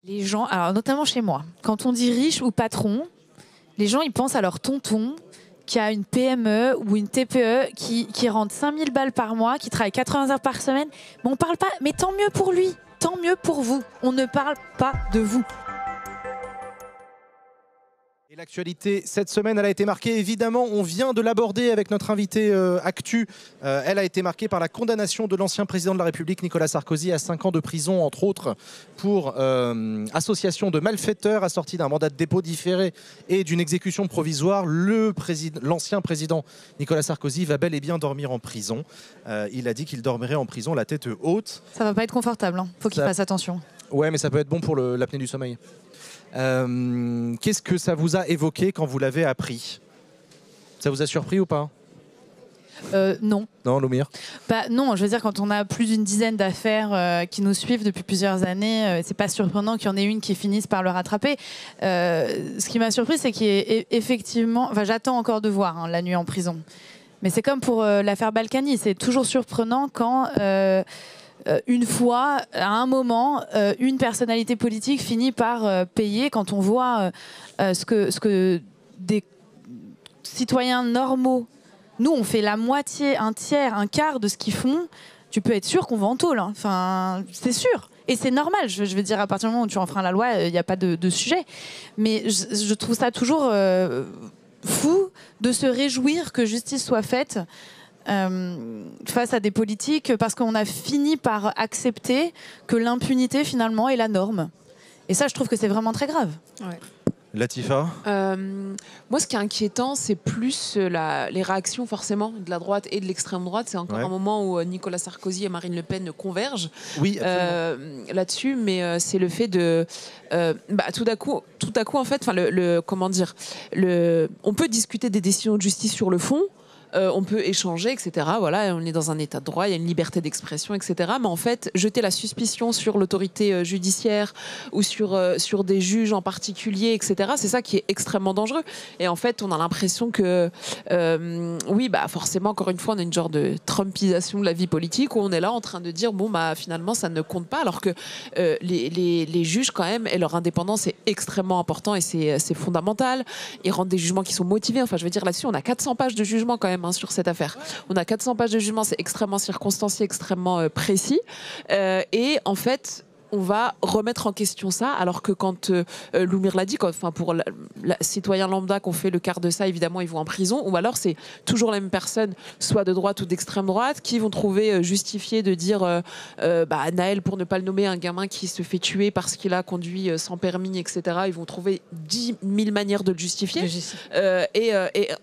Les gens, alors notamment chez moi, quand on dit riche ou patron, les gens ils pensent à leur tonton qui a une PME ou une TPE qui rentre 5000 balles par mois, qui travaille 80 heures par semaine. Mais on parle pas, mais tant mieux pour lui, tant mieux pour vous. On ne parle pas de vous. Et l'actualité cette semaine, elle a été marquée, évidemment, on vient de l'aborder avec notre invitée Actu. Elle a été marquée par la condamnation de l'ancien président de la République, Nicolas Sarkozy, à 5 ans de prison, entre autres, pour association de malfaiteurs assortie d'un mandat de dépôt différé et d'une exécution provisoire. L'ancien président Nicolas Sarkozy va bel et bien dormir en prison. Il a dit qu'il dormirait en prison la tête haute. Ça va pas être confortable, hein. Faut qu'il fasse attention. Ouais, mais ça peut être bon pour l'apnée du sommeil. Qu'est-ce que ça vous a évoqué quand vous l'avez appris? Ça vous a surpris ou pas? Non. Non, Loumir? Non, je veux dire, quand on a plus d'une dizaine d'affaires qui nous suivent depuis plusieurs années, c'est pas surprenant qu'il y en ait une qui finisse par le rattraper. Ce qui m'a surpris, c'est qu'effectivement, j'attends encore de voir la nuit en prison. Mais c'est comme pour l'affaire Balkany, c'est toujours surprenant quand... une fois, à un moment, une personnalité politique finit par payer quand on voit ce que des citoyens normaux, nous on fait la moitié, un tiers, un quart de ce qu'ils font, tu peux être sûr qu'on va en tôle. Hein. Enfin, c'est sûr. Et c'est normal, je veux dire, à partir du moment où tu enfreins la loi, il n'y a pas de sujet. Mais je trouve ça toujours fou de se réjouir que justice soit faite face à des politiques parce qu'on a fini par accepter que l'impunité finalement est la norme. Et ça, je trouve que c'est vraiment très grave. Ouais. Latifa? Moi, ce qui est inquiétant, c'est plus les réactions forcément de la droite et de l'extrême droite. C'est encore un moment où Nicolas Sarkozy et Marine Le Pen convergent là-dessus, mais c'est le fait de tout à coup, en fait, comment dire, on peut discuter des décisions de justice sur le fond. On peut échanger, etc. Voilà, on est dans un état de droit, il y a une liberté d'expression, etc. Mais en fait, jeter la suspicion sur l'autorité judiciaire ou sur des juges en particulier, etc., c'est ça qui est extrêmement dangereux. Et en fait, on a l'impression que, forcément, encore une fois, on a une genre de trumpisation de la vie politique où on est là en train de dire, finalement, ça ne compte pas, alors que les juges, quand même, et leur indépendance, c'est extrêmement important et c'est fondamental. Ils rendent des jugements qui sont motivés. Enfin, je veux dire, là-dessus, on a 400 pages de jugement, quand même, sur cette affaire. On a 400 pages de jugement, c'est extrêmement circonstancié, extrêmement précis. Et en fait, on va remettre en question ça, alors que quand Loumir l'a dit, pour la citoyen lambda qu'on fait le quart de ça, évidemment, ils vont en prison, ou alors c'est toujours les mêmes personnes, soit de droite ou d'extrême droite, qui vont trouver justifié de dire Naël, pour ne pas le nommer, un gamin qui se fait tuer parce qu'il a conduit sans permis, etc. Ils vont trouver 10 000 manières de le justifier.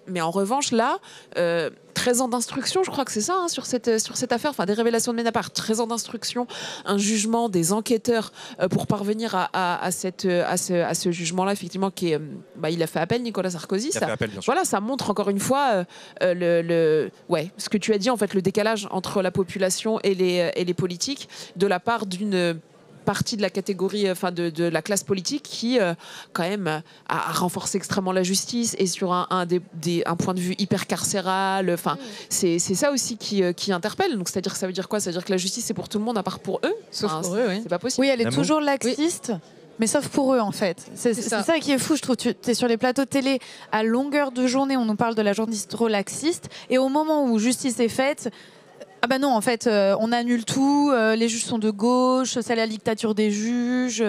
Mais en revanche, là... 13 ans d'instruction, je crois que c'est ça, sur cette affaire, enfin des révélations de Mediapart, 13 ans d'instruction, un jugement des enquêteurs pour parvenir à ce jugement-là, effectivement, qui est, il a fait appel, Nicolas Sarkozy. Il a fait appel, bien sûr. Voilà, ça montre encore une fois ce que tu as dit, en fait, le décalage entre la population et les politiques de la part d'une partie de la catégorie, de la classe politique qui, quand même, a renforcé extrêmement la justice et sur un point de vue hyper carcéral. Enfin, c'est ça aussi qui interpelle. Donc, c'est-à-dire, ça veut dire quoi? Ça veut dire que la justice, c'est pour tout le monde à part pour eux. Sauf pour eux, oui. C'est pas possible. Oui, elle est toujours laxiste. Mais sauf pour eux, en fait. C'est ça qui est fou, je trouve. Tu es sur les plateaux de télé, à longueur de journée, on nous parle de la journaliste trop laxiste. Et au moment où justice est faite, non, en fait, on annule tout, les juges sont de gauche, c'est la dictature des juges.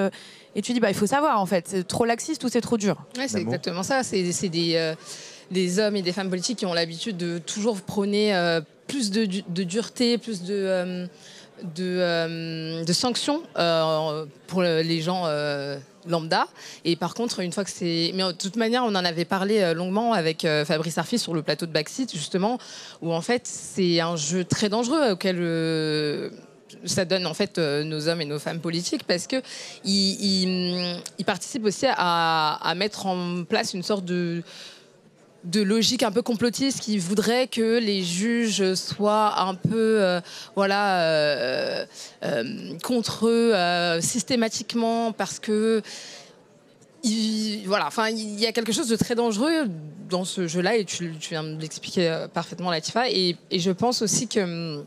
Et tu dis, il faut savoir, en fait, c'est trop laxiste ou c'est trop dur? Ouais, c'est exactement ça. C'est des hommes et des femmes politiques qui ont l'habitude de toujours prôner plus de dureté, plus de sanctions pour les gens lambda. Et par contre, une fois que c'est... Mais de toute manière, on en avait parlé longuement avec Fabrice Arfi sur le plateau de Backseat, justement, où en fait, c'est un jeu très dangereux auquel... ça donne en fait nos hommes et nos femmes politiques, parce que ils participent aussi à mettre en place une sorte de logique un peu complotiste qui voudrait que les juges soient un peu contre eux systématiquement, parce que il y a quelque chose de très dangereux dans ce jeu-là, et tu viens de l'expliquer parfaitement, Latifa, et je pense aussi que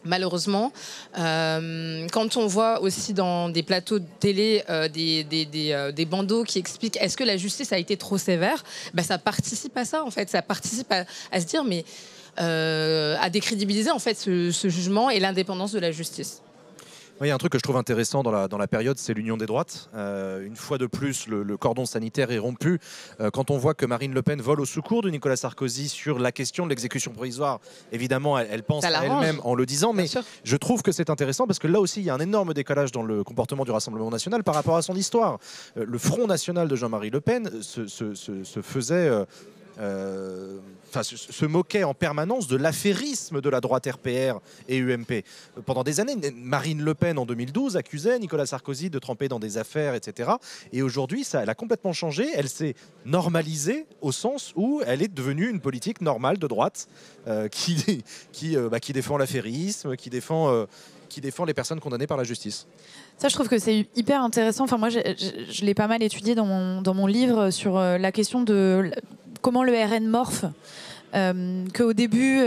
Malheureusement, quand on voit aussi dans des plateaux de télé des bandeaux qui expliquent est-ce que la justice a été trop sévère, ça participe à ça en fait, ça participe à se dire mais à décrédibiliser en fait ce jugement et l'indépendance de la justice. Oui, il y a un truc que je trouve intéressant dans la période, c'est l'union des droites. Une fois de plus, le cordon sanitaire est rompu. Quand on voit que Marine Le Pen vole au secours de Nicolas Sarkozy sur la question de l'exécution provisoire, évidemment, elle pense à elle-même en le disant, mais je trouve que c'est intéressant parce que là aussi, il y a un énorme décalage dans le comportement du Rassemblement national par rapport à son histoire. Le Front national de Jean-Marie Le Pen se faisait... se moquait en permanence de l'affairisme de la droite RPR et UMP. Pendant des années, Marine Le Pen en 2012 accusait Nicolas Sarkozy de tremper dans des affaires, etc. Et aujourd'hui, elle a complètement changé. Elle s'est normalisée au sens où elle est devenue une politique normale de droite qui défend l'affairisme, qui défend les personnes condamnées par la justice. Ça, je trouve que c'est hyper intéressant. Enfin, moi, je l'ai pas mal étudié dans mon livre sur la question de comment le RN morphe. Qu'au début,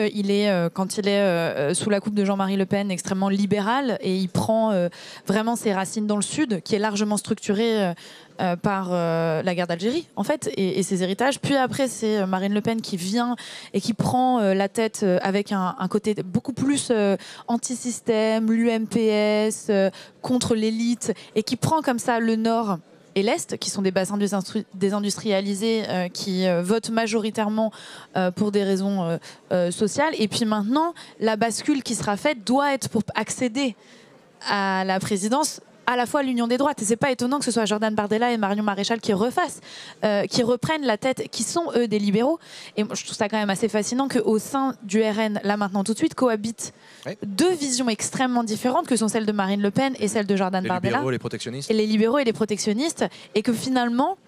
quand il est sous la coupe de Jean-Marie Le Pen, extrêmement libéral, et il prend vraiment ses racines dans le Sud, qui est largement structuré par la guerre d'Algérie, en fait, et ses héritages. Puis après, c'est Marine Le Pen qui vient et qui prend la tête avec un côté beaucoup plus anti-système, l'UMPS, contre l'élite, et qui prend comme ça le Nord et l'Est, qui sont des bassins désindustrialisés qui votent majoritairement pour des raisons sociales. Et puis maintenant, la bascule qui sera faite doit être pour accéder à la présidence à la fois l'union des droites. Et c'est pas étonnant que ce soit Jordan Bardella et Marion Maréchal qui reprennent la tête, qui sont eux des libéraux. Et moi, je trouve ça quand même assez fascinant qu'au sein du RN, là maintenant tout de suite, cohabitent deux visions extrêmement différentes que sont celles de Marine Le Pen et celles de Jordan Bardella. Les libéraux et les protectionnistes. Et les libéraux et les protectionnistes. Et que finalement,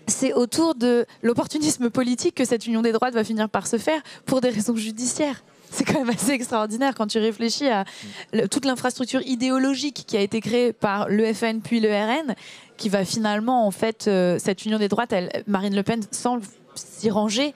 c'est autour de l'opportunisme politique que cette union des droites va finir par se faire pour des raisons judiciaires. C'est quand même assez extraordinaire quand tu réfléchis à toute l'infrastructure idéologique qui a été créée par le FN puis le RN, qui va finalement, en fait, cette union des droites, Marine Le Pen semble s'y ranger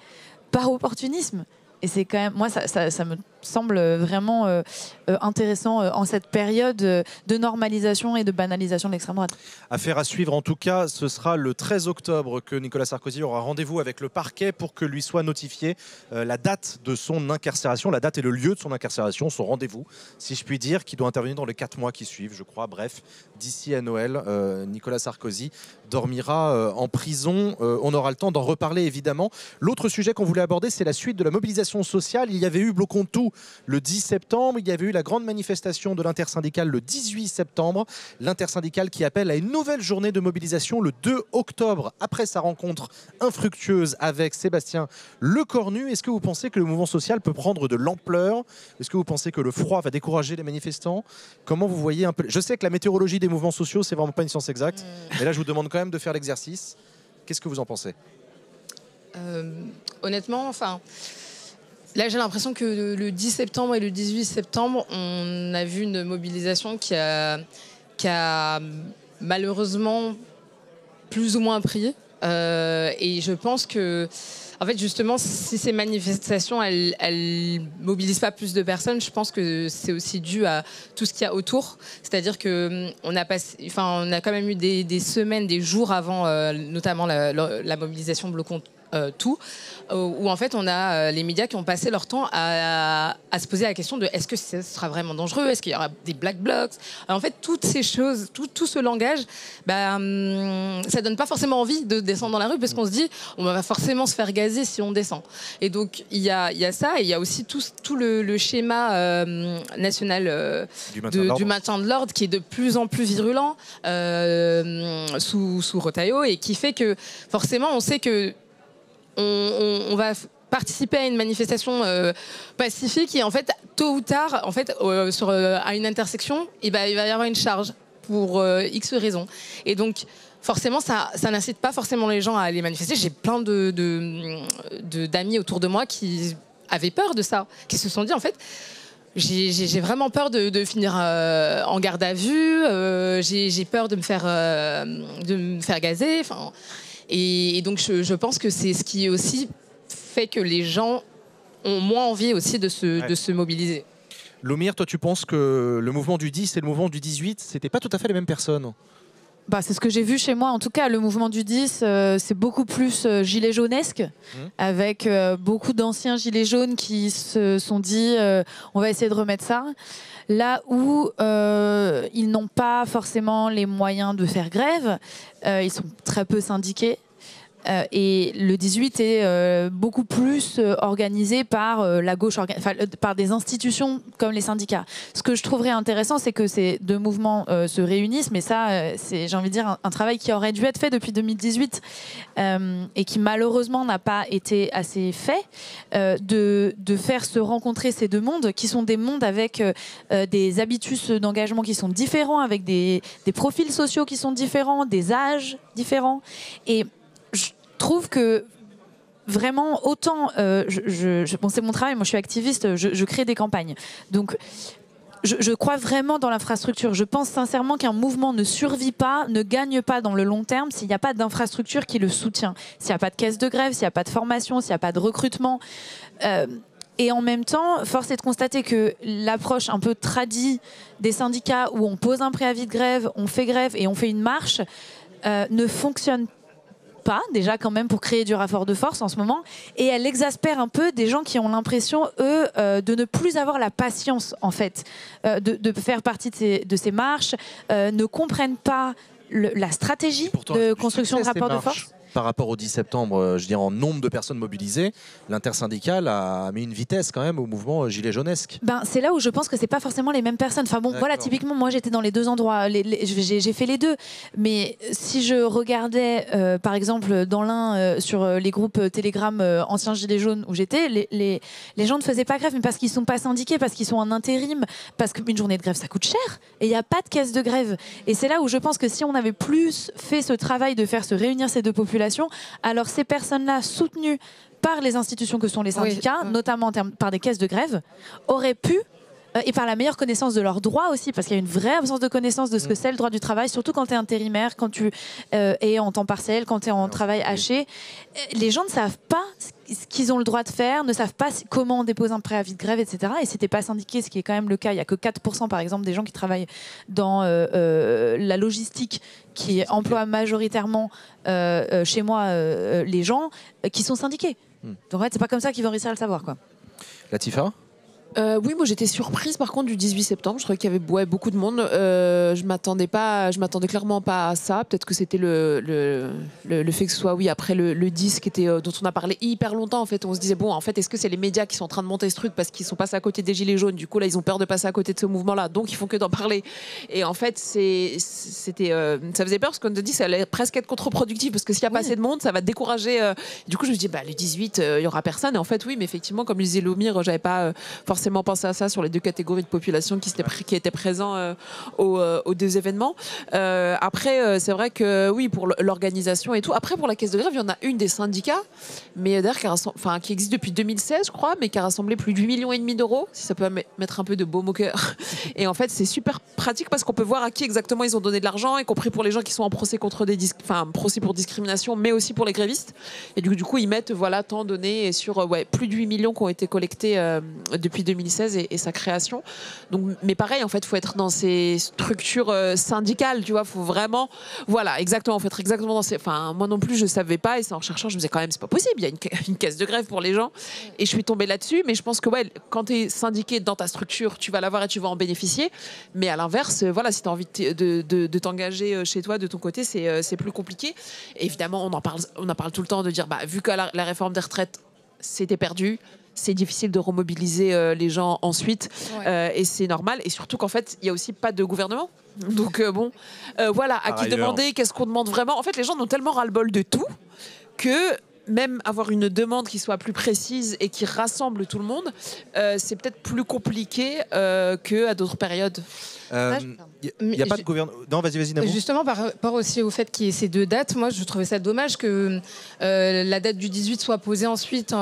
par opportunisme. Et c'est quand même, moi, ça me semble vraiment intéressant en cette période de normalisation et de banalisation de l'extrême droite. Affaire à suivre en tout cas, ce sera le 13 octobre que Nicolas Sarkozy aura rendez-vous avec le parquet pour que lui soit notifié la date de son incarcération, la date et le lieu de son incarcération, son rendez-vous, si je puis dire, qui doit intervenir dans les 4 mois qui suivent, je crois. Bref, d'ici à Noël, Nicolas Sarkozy dormira en prison. On aura le temps d'en reparler évidemment. L'autre sujet qu'on voulait aborder, c'est la suite de la mobilisation sociale. Il y avait eu Bloquons tout le 10 septembre, il y avait eu la grande manifestation de l'intersyndicale le 18 septembre, l'intersyndicale qui appelle à une nouvelle journée de mobilisation le 2 octobre, après sa rencontre infructueuse avec Sébastien Lecornu. Est-ce que vous pensez que le mouvement social peut prendre de l'ampleur? Est-ce que vous pensez que le froid va décourager les manifestants? Comment vous voyez un peu? Je sais que la météorologie des mouvements sociaux, c'est vraiment pas une science exacte, mais là je vous demande quand même de faire l'exercice. Qu'est-ce que vous en pensez? Honnêtement, là, j'ai l'impression que le 10 septembre et le 18 septembre, on a vu une mobilisation qui a malheureusement plus ou moins pris. Et je pense que, en fait, justement, si ces manifestations, elles mobilisent pas plus de personnes, je pense que c'est aussi dû à tout ce qu'il y a autour. C'est-à-dire que on a quand même eu des semaines, des jours avant, notamment la mobilisation Bloquons tout, où en fait on a les médias qui ont passé leur temps à se poser la question de est-ce que ce sera vraiment dangereux, est-ce qu'il y aura des black blocs. Alors, en fait, toutes ces choses, tout ce langage, ça donne pas forcément envie de descendre dans la rue parce qu'on se dit on va forcément se faire gazer si on descend. Et donc il y a ça, et il y a aussi tout le schéma national du maintien de l'ordre qui est de plus en plus virulent sous Retailleau, et qui fait que forcément on sait que on va participer à une manifestation pacifique, et en fait tôt ou tard, en fait, à une intersection, il va y avoir une charge pour X raisons, et donc forcément ça n'incite pas forcément les gens à aller manifester. J'ai plein d'amis autour de moi qui avaient peur de ça, qui se sont dit en fait j'ai vraiment peur de finir en garde à vue, j'ai peur de me faire gazer, et donc je pense que c'est ce qui aussi fait que les gens ont moins envie aussi de se mobiliser. Lomir, toi tu penses que le mouvement du 10 et le mouvement du 18, c'était pas tout à fait les mêmes personnes? Bah, c'est ce que j'ai vu chez moi. En tout cas, le mouvement du 10, c'est beaucoup plus gilet jaunesque, avec beaucoup d'anciens gilets jaunes qui se sont dit on va essayer de remettre ça. Là où ils n'ont pas forcément les moyens de faire grève, ils sont très peu syndiqués. Et le 18 est beaucoup plus organisé par la gauche, par des institutions comme les syndicats. Ce que je trouverais intéressant, c'est que ces deux mouvements se réunissent, mais ça, c'est, j'ai envie de dire, un travail qui aurait dû être fait depuis 2018 et qui malheureusement n'a pas été assez fait, de faire se rencontrer ces deux mondes, qui sont des mondes avec des habitus d'engagement qui sont différents, avec des profils sociaux qui sont différents, des âges différents. Et je trouve que vraiment, autant, bon, c'est mon travail, moi je suis activiste, je crée des campagnes. Donc, je crois vraiment dans l'infrastructure. Je pense sincèrement qu'un mouvement ne survit pas, ne gagne pas dans le long terme s'il n'y a pas d'infrastructure qui le soutient. S'il n'y a pas de caisse de grève, s'il n'y a pas de formation, s'il n'y a pas de recrutement. Et en même temps, force est de constater que l'approche un peu tradie des syndicats où on pose un préavis de grève, on fait grève et on fait une marche ne fonctionne pas, déjà quand même pour créer du rapport de force en ce moment, et elle exaspère un peu des gens qui ont l'impression, eux, de ne plus avoir la patience, en fait, de faire partie de ces marches, ne comprennent pas la stratégie de construction de rapport de force. Par rapport au 10 septembre, je dirais en nombre de personnes mobilisées, l'intersyndicale a mis une vitesse quand même au mouvement gilet jaunesque. Ben, c'est là où je pense que c'est pas forcément les mêmes personnes. Enfin bon, voilà, typiquement, moi j'étais dans les deux endroits. J'ai fait les deux. Mais si je regardais, par exemple, dans l'un, sur les groupes Telegram anciens gilets jaunes où j'étais, les gens ne faisaient pas grève, mais parce qu'ils sont pas syndiqués, parce qu'ils sont en intérim, parce qu'une journée de grève ça coûte cher et il n'y a pas de caisse de grève. Et c'est là où je pense que si on avait plus fait ce travail de faire se réunir ces deux populations, alors ces personnes-là, soutenues par les institutions que sont les syndicats, notamment par des caisses de grève, auraient pu, et par la meilleure connaissance de leurs droits aussi, parce qu'il y a une vraie absence de connaissance de ce que c'est le droit du travail, surtout quand tu es intérimaire, quand tu es en temps partiel, quand tu es en travail haché. Les gens ne savent pas ce qu'ils ont le droit de faire, ne savent pas comment déposer un préavis de grève, etc. Et si t'es pas syndiqué, ce qui est quand même le cas, il n'y a que 4% par exemple des gens qui travaillent dans la logistique, qui emploient majoritairement chez moi les gens qui sont syndiqués. Donc en fait, c'est pas comme ça qu'ils vont réussir à le savoir, quoi. Latifa ? Oui, moi j'étais surprise par contre du 18 septembre. Je trouvais qu'il y avait beaucoup de monde. Je m'attendais clairement pas à ça. Peut-être que c'était le fait que ce soit après le 10 qui était, dont on a parlé hyper longtemps. En fait, on se disait bon, en fait, est-ce que c'est les médias qui sont en train de monter ce truc parce qu'ils sont passés à côté des gilets jaunes. Du coup là, ils ont peur de passer à côté de ce mouvement-là, donc ils font que d'en parler. Et en fait, ça faisait peur parce qu'on te dit ça allait presque être contre-productif parce que s'il y a pas assez de monde, ça va décourager. Du coup, je me dis le 18, il y aura personne. Et en fait, oui, mais effectivement, comme le disait Lomir, j'avais pas forcément pensé à ça sur les deux catégories de population qui étaient présents aux deux événements. Après, c'est vrai que oui, pour l'organisation et tout. Après, pour la caisse de grève, il y en a une des syndicats, mais d'ailleurs qui existe depuis 2016, je crois, mais qui a rassemblé plus de 8,5 millions d'euros, si ça peut mettre un peu de baume au cœur. Et en fait, c'est super pratique parce qu'on peut voir à qui exactement ils ont donné de l'argent, y compris pour les gens qui sont en procès contre procès pour discrimination, mais aussi pour les grévistes. Et du coup, ils mettent tant donné et sur plus de 8 millions qui ont été collectés depuis 2016 et sa création. Donc, mais pareil, en fait, il faut être dans ces structures syndicales, tu vois, faut vraiment, exactement, faut être exactement dans ces. Enfin, moi non plus, je savais pas, et c'est en cherchant, je me disais quand même, c'est pas possible, il y a une caisse de grève pour les gens, et je suis tombée là-dessus. Mais je pense que quand tu es syndiqué dans ta structure, tu vas l'avoir et tu vas en bénéficier. Mais à l'inverse, si tu as envie de t'engager chez toi, de ton côté, c'est plus compliqué. Et évidemment, on en parle tout le temps de dire, vu que la réforme des retraites, c'était perdu. C'est difficile de remobiliser les gens ensuite, et c'est normal. Et surtout qu'en fait, il n'y a aussi pas de gouvernement. Donc à qui demander, qu'est-ce qu'on demande vraiment. En fait, les gens ont tellement ras-le-bol de tout que même avoir une demande qui soit plus précise et qui rassemble tout le monde, c'est peut-être plus compliqué qu'à d'autres périodes. Il n'y a pas de gouvernement. Non, vas-y, Namo. Justement, par rapport aussi au fait qu'il y ait ces deux dates, moi, je trouvais ça dommage que la date du 18 soit posée ensuite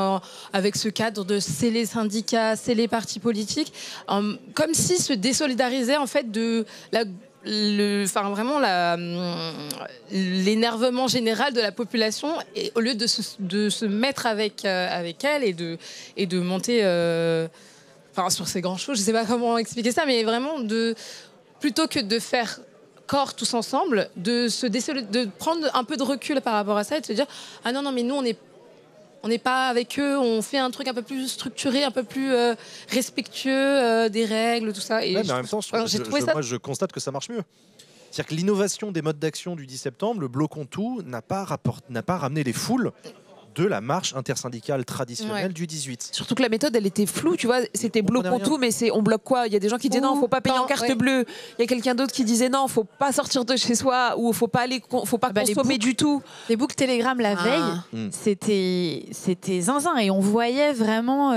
avec ce cadre de c'est les syndicats, c'est les partis politiques, comme si se désolidarisaient en fait de l'énervement général de la population, et au lieu de se mettre avec elle et de monter enfin sur ces grands shows, je sais pas comment expliquer ça, mais vraiment plutôt que de faire corps tous ensemble, de prendre un peu de recul par rapport à ça et de se dire ah non mais nous on n'est pas avec eux, on fait un truc un peu plus structuré, un peu plus respectueux des règles, tout ça. Et mais en même temps, moi je constate que ça marche mieux. C'est-à-dire que l'innovation des modes d'action du 10 septembre, le bloquons tout, n'a pas ramené les foules de la marche intersyndicale traditionnelle du 18. Surtout que la méthode, elle était floue, tu vois, c'était bloquons tout, mais on bloque quoi? Il y a des gens qui disaient non, faut pas payer en carte bleue. Il y a quelqu'un d'autre qui disait non, faut pas sortir de chez soi ou faut pas consommer du tout. Les boucles Telegram la veille, c'était zinzin et on voyait vraiment.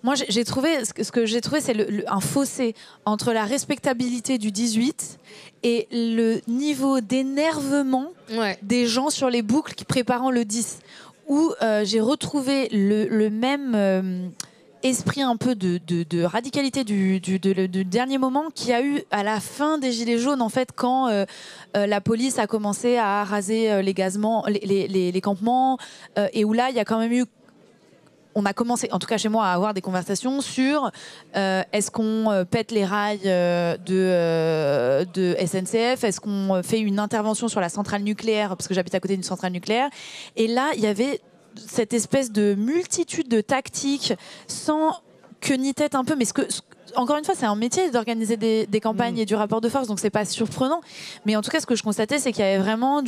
Moi, j'ai trouvé ce que j'ai trouvé, c'est un fossé entre la respectabilité du 18 et le niveau d'énervement des gens sur les boucles qui préparant le 10. Où j'ai retrouvé le même esprit un peu de radicalité du dernier moment qu'il y a eu à la fin des Gilets jaunes, en fait, quand la police a commencé à raser les campements, et où là, il y a quand même eu... On a commencé, en tout cas chez moi, à avoir des conversations sur est-ce qu'on pète les rails de SNCF, est-ce qu'on fait une intervention sur la centrale nucléaire, parce que j'habite à côté d'une centrale nucléaire. Et là, il y avait cette espèce de multitude de tactiques sans queue ni tête un peu, mais encore une fois, c'est un métier d'organiser des campagnes et du rapport de force, donc c'est pas surprenant. Mais en tout cas, ce que je constatais, c'est qu'il y avait vraiment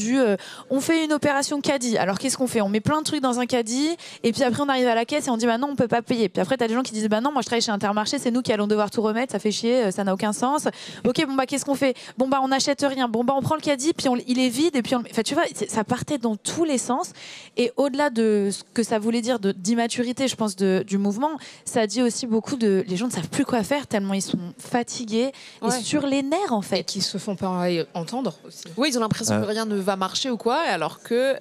on fait une opération caddie. Alors qu'est-ce qu'on fait? On met plein de trucs dans un caddie, et puis après on arrive à la caisse et on dit bah non, on peut pas payer. Puis après, t'as des gens qui disent bah non, moi je travaille chez Intermarché, c'est nous qui allons devoir tout remettre, ça fait chier, ça n'a aucun sens. Ok, bon bah qu'est-ce qu'on fait? Bon bah on n'achète rien. Bon bah on prend le caddie, puis il est vide, et puis enfin tu vois, ça partait dans tous les sens. Et au-delà de ce que ça voulait dire d'immaturité, je pense, du mouvement, ça dit aussi beaucoup les gens ne savent plus quoi faire tellement ils sont fatigués et sur les nerfs en fait. Et qui se font pas entendre aussi. Oui, ils ont l'impression que rien ne va marcher ou quoi, alors que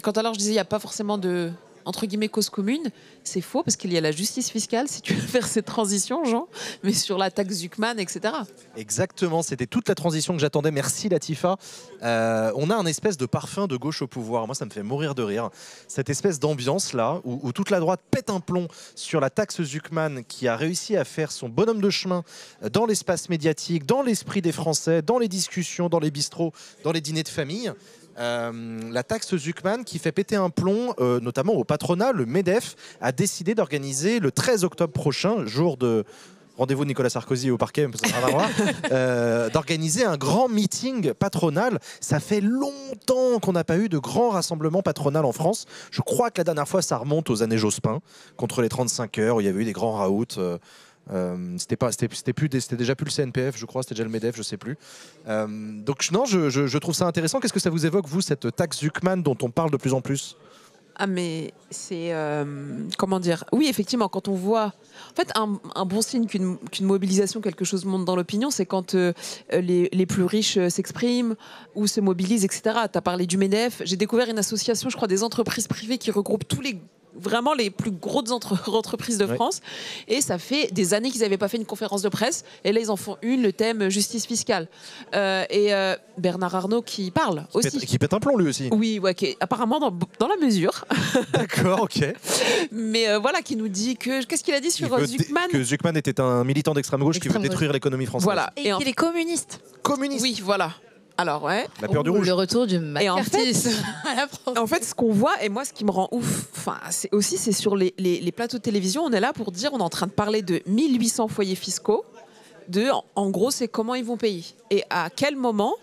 quand alors je disais il n'y a pas forcément de entre guillemets cause commune, c'est faux parce qu'il y a la justice fiscale si tu veux faire cette transition, Jean, mais sur la taxe Zuckman, etc. Exactement, c'était toute la transition que j'attendais. Merci Latifa. On a un espèce de parfum de gauche au pouvoir. Moi, ça me fait mourir de rire. Cette espèce d'ambiance là où toute la droite pète un plomb sur la taxe Zuckman qui a réussi à faire son bonhomme de chemin dans l'espace médiatique, dans l'esprit des Français, dans les discussions, dans les bistrots, dans les dîners de famille. La taxe Zuckman qui fait péter un plomb, notamment au patronat. Le MEDEF a décidé d'organiser le 13 octobre prochain, jour de rendez-vous de Nicolas Sarkozy au parquet, d'organiser un grand meeting patronal. Ça fait longtemps qu'on n'a pas eu de grand rassemblement patronal en France. Je crois que la dernière fois, ça remonte aux années Jospin, contre les 35 heures, où il y avait eu des grands raouts. C'était déjà plus le CNPF, je crois, c'était déjà le MEDEF, je sais plus. Donc non, je trouve ça intéressant. Qu'est-ce que ça vous évoque, vous, cette taxe Zuckman dont on parle de plus en plus? Ah mais c'est comment dire? Oui, effectivement, quand on voit, en fait, un bon signe qu'une mobilisation, quelque chose monte dans l'opinion, c'est quand les plus riches s'expriment ou se mobilisent, etc. Tu as parlé du MEDEF. J'ai découvert une association, je crois, des entreprises privées qui regroupent vraiment les plus grosses entreprises de France. Et ça fait des années qu'ils n'avaient pas fait une conférence de presse. Et là, ils en font une, le thème justice fiscale. Et Bernard Arnault qui parle aussi. Qui pète un plomb, lui aussi. Oui, qui est apparemment dans la mesure. D'accord, ok. Mais voilà, qui nous dit que... Qu'est-ce qu'il a dit sur Zuckman? Que Zuckman était un militant d'extrême gauche qui veut détruire l'économie française. Voilà. Et qu'il est communiste. Communiste. Oui, voilà. Alors, la peur du rouge. Le retour du macartisme. En fait, ce qu'on voit, et moi, ce qui me rend ouf, c'est sur les plateaux de télévision, on est là pour dire, on est en train de parler de 1800 foyers fiscaux, en gros, c'est comment ils vont payer. Et à quel moment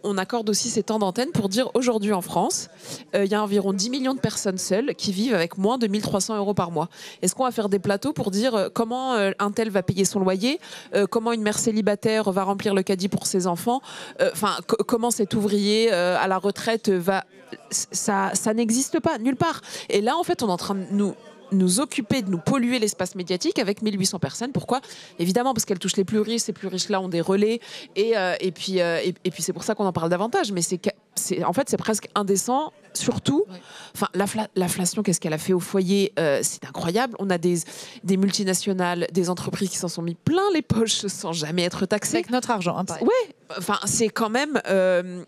on accorde aussi ces temps d'antenne pour dire aujourd'hui en France, il y a environ 10 millions de personnes seules qui vivent avec moins de 1 300 € par mois. Est-ce qu'on va faire des plateaux pour dire comment un tel va payer son loyer, comment une mère célibataire va remplir le caddie pour ses enfants, comment cet ouvrier à la retraite va... Ça n'existe pas, nulle part. Et là, en fait, on est en train de nous occuper, de nous polluer l'espace médiatique avec 1800 personnes. Pourquoi? Évidemment, parce qu'elles touchent les plus riches. Ces plus riches-là ont des relais. Et puis c'est pour ça qu'on en parle davantage. Mais c'est en fait, c'est presque indécent. Surtout, enfin, l'inflation, qu'est-ce qu'elle a fait au foyer, c'est incroyable. On a des multinationales, des entreprises qui s'en sont mis plein les poches sans jamais être taxées. Avec notre argent, hein, ouais, enfin, c'est quand même,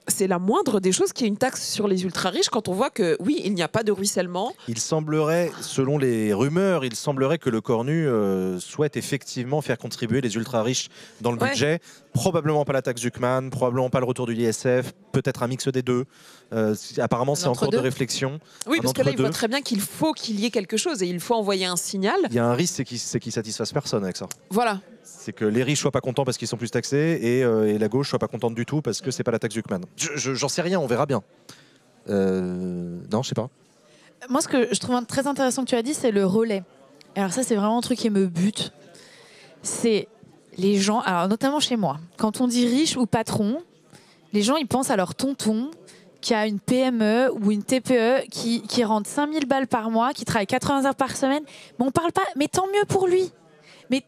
c'est la moindre des choses qu'il y ait une taxe sur les ultra riches quand on voit que oui, il n'y a pas de ruissellement. Il semblerait, selon les rumeurs, il semblerait que le Cornu souhaite effectivement faire contribuer les ultra riches dans le budget. Probablement pas la taxe Zuckman, probablement pas le retour de l'ISF, peut-être un mix des deux. Apparemment, c'est en cours de réflexion. Oui, parce que là, il voit très bien qu'il faut qu'il y ait quelque chose et il faut envoyer un signal. Il y a un risque, c'est qu'ils satisfassent personne avec ça. Voilà. C'est que les riches soient pas contents parce qu'ils sont plus taxés et la gauche soit pas contente du tout parce que c'est pas la taxe Zuckman. J'en sais rien, on verra bien. Non, je sais pas. Moi, ce que je trouve très intéressant que tu as dit, c'est le relais. Alors ça, c'est vraiment un truc qui me bute. C'est les gens, alors notamment chez moi, quand on dit riche ou patron, les gens, ils pensent à leur tonton qui a une PME ou une TPE qui rentre 5000 balles par mois, qui travaille 80 heures par semaine. Mais on parle pas, mais tant mieux pour lui. Mais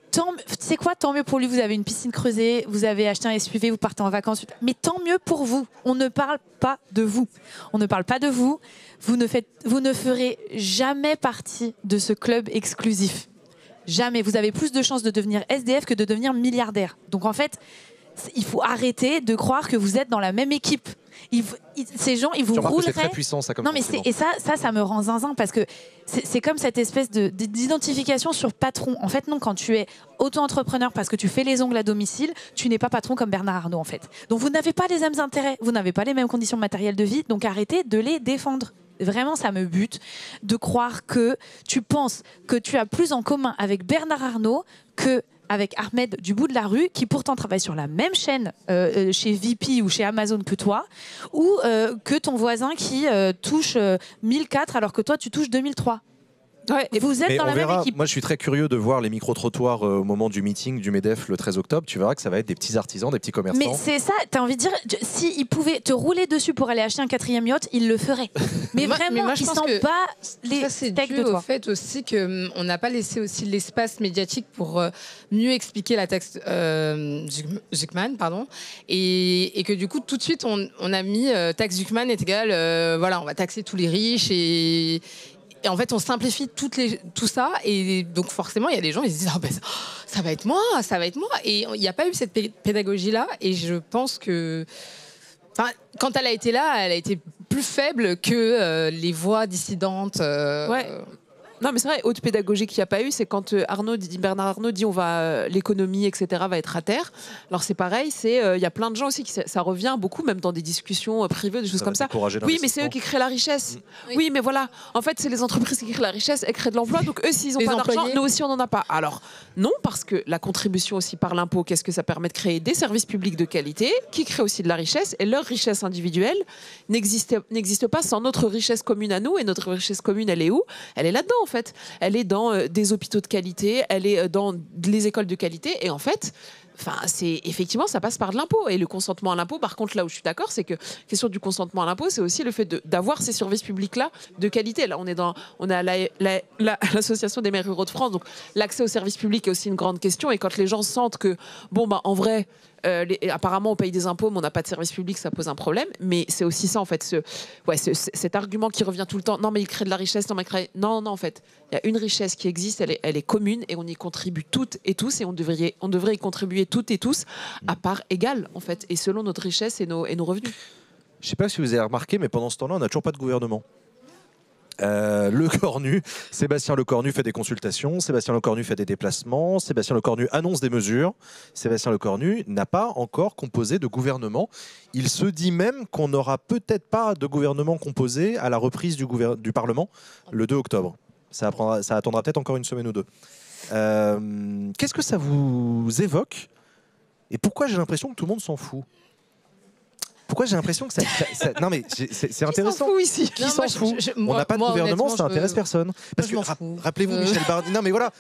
c'est quoi tant mieux pour lui? Vous avez une piscine creusée, vous avez acheté un SUV, vous partez en vacances. Mais tant mieux pour vous. On ne parle pas de vous. On ne parle pas de vous. Vous ne ferez jamais partie de ce club exclusif. Jamais. Vous avez plus de chances de devenir SDF que de devenir milliardaire. Donc en fait, il faut arrêter de croire que vous êtes dans la même équipe. Ces gens, ils vous rouleraient. C'est très puissant, ça, comme non, mais ça me rend zinzin parce que c'est comme cette espèce d'identification sur patron. En fait, non, quand tu es auto-entrepreneur parce que tu fais les ongles à domicile, tu n'es pas patron comme Bernard Arnault, en fait. Donc, vous n'avez pas les mêmes intérêts, vous n'avez pas les mêmes conditions matérielles de vie, donc arrêtez de les défendre. Vraiment, ça me bute de croire que tu penses que tu as plus en commun avec Bernard Arnault que avec Ahmed du bout de la rue, qui pourtant travaille sur la même chaîne chez VP ou chez Amazon que toi, ou que ton voisin qui touche 1004 alors que toi tu touches 2003. Ouais, et vous êtes dans la même équipe. Moi, je suis très curieux de voir les micro-trottoirs au moment du meeting du MEDEF le 13 octobre. Tu verras que ça va être des petits artisans, des petits commerçants. Mais c'est ça, t'as envie de dire, s'ils pouvaient te rouler dessus pour aller acheter un 4e yacht, ils le feraient. Mais vraiment, ils sont pas les steaks de toi. Au fait aussi qu'on n'a pas laissé aussi l'espace médiatique pour mieux expliquer la taxe Zuckman, pardon, et que du coup, tout de suite, on a mis taxe Zuckman est égal, voilà, on va taxer tous les riches et en fait, on simplifie tout ça. Et donc, forcément, il y a des gens qui se disent oh, ben, ça va être moi, ça va être moi. Et il n'y a pas eu cette pédagogie-là. Et je pense que quand elle a été là, elle a été plus faible que les voix dissidentes. Ouais. Non, mais c'est vrai, haute pédagogie qu'il n'y a pas eu, c'est quand Bernard Arnault dit l'économie, etc., va être à terre. Alors c'est pareil, il y a plein de gens aussi qui ça revient beaucoup, même dans des discussions privées, des choses comme ça. Oui, mais c'est eux qui créent la richesse. Oui, mais voilà, en fait, c'est les entreprises qui créent la richesse, elles créent de l'emploi, donc eux, s'ils n'ont pas d'argent, nous aussi, on n'en a pas. Alors non, parce que la contribution aussi par l'impôt, qu'est-ce que ça permet de créer? Des services publics de qualité qui créent aussi de la richesse, et leur richesse individuelle n'existe pas sans notre richesse commune à nous. Et notre richesse commune, elle est où? Elle est là-dedans, en fait. Elle est dans des hôpitaux de qualité, elle est dans les écoles de qualité, et en fait, effectivement, ça passe par de l'impôt. Et le consentement à l'impôt, par contre, là où je suis d'accord, c'est que la question du consentement à l'impôt, c'est aussi le fait d'avoir ces services publics-là de qualité. Là, on est à l'association des maires ruraux de France, donc l'accès aux services publics est aussi une grande question. Et quand les gens sentent que, en vrai, apparemment on paye des impôts mais on n'a pas de service public, ça pose un problème. Mais c'est aussi ça en fait, cet argument qui revient tout le temps, non mais il crée de la richesse, non en fait il y a une richesse qui existe, elle est commune et on y contribue toutes et tous, et on devrait y contribuer toutes et tous à part égale en fait, et selon notre richesse et nos revenus. Je ne sais pas si vous avez remarqué, mais pendant ce temps-là on n'a toujours pas de gouvernement. Le Cornu, Sébastien Lecornu fait des consultations, Sébastien Lecornu fait des déplacements, Sébastien Lecornu annonce des mesures. Sébastien Lecornu n'a pas encore composé de gouvernement. Il se dit même qu'on n'aura peut-être pas de gouvernement composé à la reprise du Parlement le 2 octobre. Ça attendra peut-être encore une semaine ou deux. Qu'est-ce que ça vous évoque? Et pourquoi j'ai l'impression que tout le monde s'en fout? Pourquoi j'ai l'impression que ça... Non mais c'est intéressant. Qui s'en fout? On n'a pas de gouvernement, ça n'intéresse personne. Parce que rappelez-vous Michel Barnier. Non mais voilà.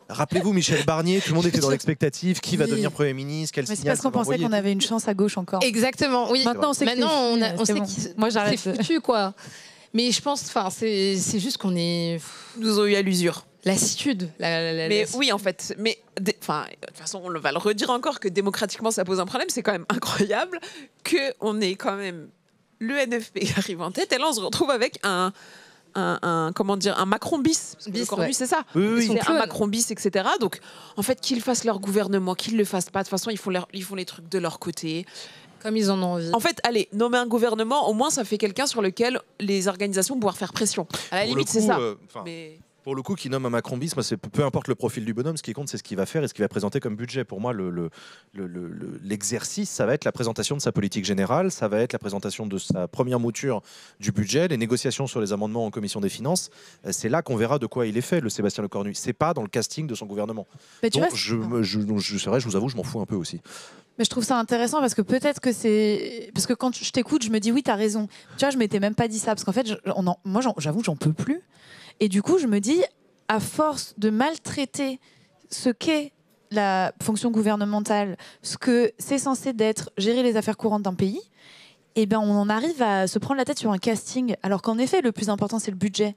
Rappelez-vous Michel Barnier. Tout le monde était dans l'expectative. Qui va devenir Premier ministre? Quel signal? C'est parce qu'on pensait qu'on avait une chance à gauche encore. Exactement. Oui. Maintenant on sait que moi j'arrête. C'est foutu quoi. Mais je pense, c'est juste qu'on est. Nous ont eu à l'usure. Lassitude. Oui, en fait. Mais de toute façon, on va le redire encore que démocratiquement, ça pose un problème. C'est quand même incroyable qu'on ait quand même le NFP arrive en tête, et là on se retrouve avec un Macron bis. Parce que le Cornu, c'est ça. Oui. C'est un Macron bis, etc. Donc, en fait, qu'ils fassent leur gouvernement, qu'ils ne le fassent pas. De toute façon, ils font les trucs de leur côté. Comme ils en ont envie. En fait, allez, nommer un gouvernement, au moins, ça fait quelqu'un sur lequel les organisations vont pouvoir faire pression. À la limite, c'est ça. Mais... Pour le coup, qui nomme un Macron bis, peu importe le profil du bonhomme, ce qui compte, c'est ce qu'il va faire et ce qu'il va présenter comme budget. Pour moi, l'exercice, ça va être la présentation de sa politique générale, ça va être la présentation de sa première mouture du budget, les négociations sur les amendements en commission des finances. C'est là qu'on verra de quoi il est fait, le Sébastien Lecornu. C'est pas dans le casting de son gouvernement. Mais donc, je vous avoue, je m'en fous un peu aussi. Mais je trouve ça intéressant parce que peut-être que c'est... Parce que quand je t'écoute, je me dis oui, t'as raison. Tu vois, je m'étais même pas dit ça parce qu'en fait, moi, j'avoue que j'en peux plus. Et du coup, je me dis, à force de maltraiter ce qu'est la fonction gouvernementale, ce que c'est censé d'être gérer les affaires courantes d'un pays, eh ben, on en arrive à se prendre la tête sur un casting, alors qu'en effet, le plus important, c'est le budget.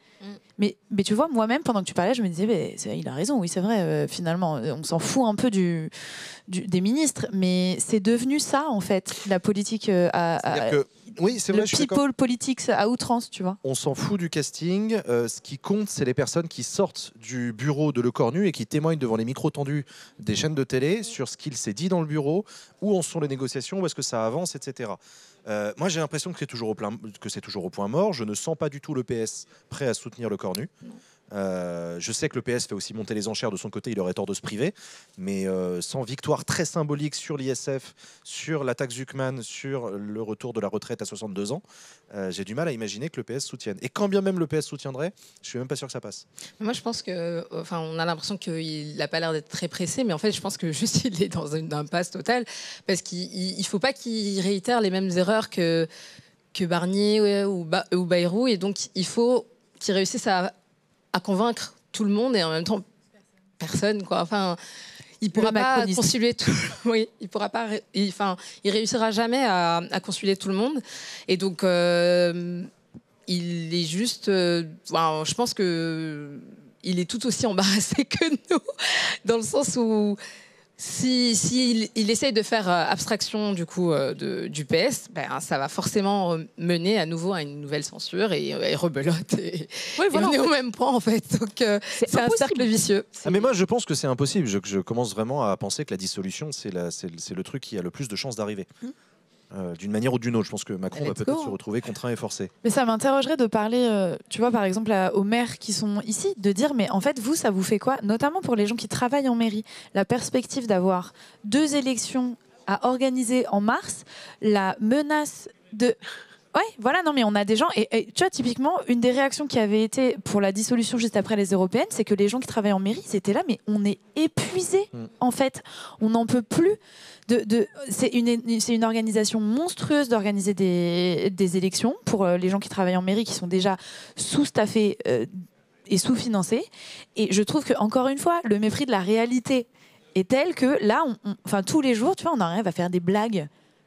Mais tu vois, moi-même, pendant que tu parlais, je me disais, il a raison, oui, c'est vrai, finalement, on s'en fout un peu des ministres, mais c'est devenu ça, en fait, la politique oui, c'est vrai, le people politics à outrance, tu vois. On s'en fout du casting. Ce qui compte, c'est les personnes qui sortent du bureau de Lecornu et qui témoignent devant les micros tendus des chaînes de télé sur ce qu'il s'est dit dans le bureau, où en sont les négociations, où est-ce que ça avance, etc. Moi, j'ai l'impression que c'est toujours au point mort. Je ne sens pas du tout le PS prêt à soutenir Lecornu. Je sais que le PS fait aussi monter les enchères de son côté, il aurait tort de se priver, mais sans victoire très symbolique sur l'ISF, sur la taxe Zuckman, sur le retour de la retraite à 62 ans, j'ai du mal à imaginer que le PS soutienne. Et quand bien même le PS soutiendrait, je suis même pas sûr que ça passe. Moi, je pense que, on a l'impression qu'il n'a pas l'air d'être très pressé, mais en fait, je pense que juste il est dans une impasse totale, parce qu'il faut pas qu'il réitère les mêmes erreurs que Barnier ou Bayrou, et donc il faut qu'il réussisse à convaincre tout le monde et en même temps personne, quoi. Enfin, il pourra pas concilier tout. Oui, il pourra pas. Il réussira jamais à concilier tout le monde. Et donc, il est juste. Je pense que il est tout aussi embarrassé que nous, dans le sens où s'il essaye de faire abstraction du coup du PS, ça va forcément mener à nouveau à une nouvelle censure et rebelote. Et on est au même point en fait. Donc c'est un cercle vicieux. Mais moi je pense que c'est impossible. Je commence vraiment à penser que la dissolution c'est le truc qui a le plus de chances d'arriver. D'une manière ou d'une autre. Je pense que Macron va peut-être se retrouver contraint et forcé. Mais ça m'interrogerait de parler, tu vois, par exemple, aux maires qui sont ici, de dire, mais en fait, vous, ça vous fait quoi? Notamment pour les gens qui travaillent en mairie. La perspective d'avoir 2 élections à organiser en mars, la menace de... Ouais, voilà, non, mais on a des gens... Et tu vois, typiquement, une des réactions qui avait été pour la dissolution juste après les européennes, c'est que les gens qui travaillent en mairie, ils étaient là, mais on est épuisés, en fait. On n'en peut plus. C'est une organisation monstrueuse d'organiser des élections pour les gens qui travaillent en mairie, qui sont déjà sous-staffés et sous-financés. Et je trouve qu'encore une fois, le mépris de la réalité est tel que là, tous les jours, tu vois, on arrive à faire des blagues.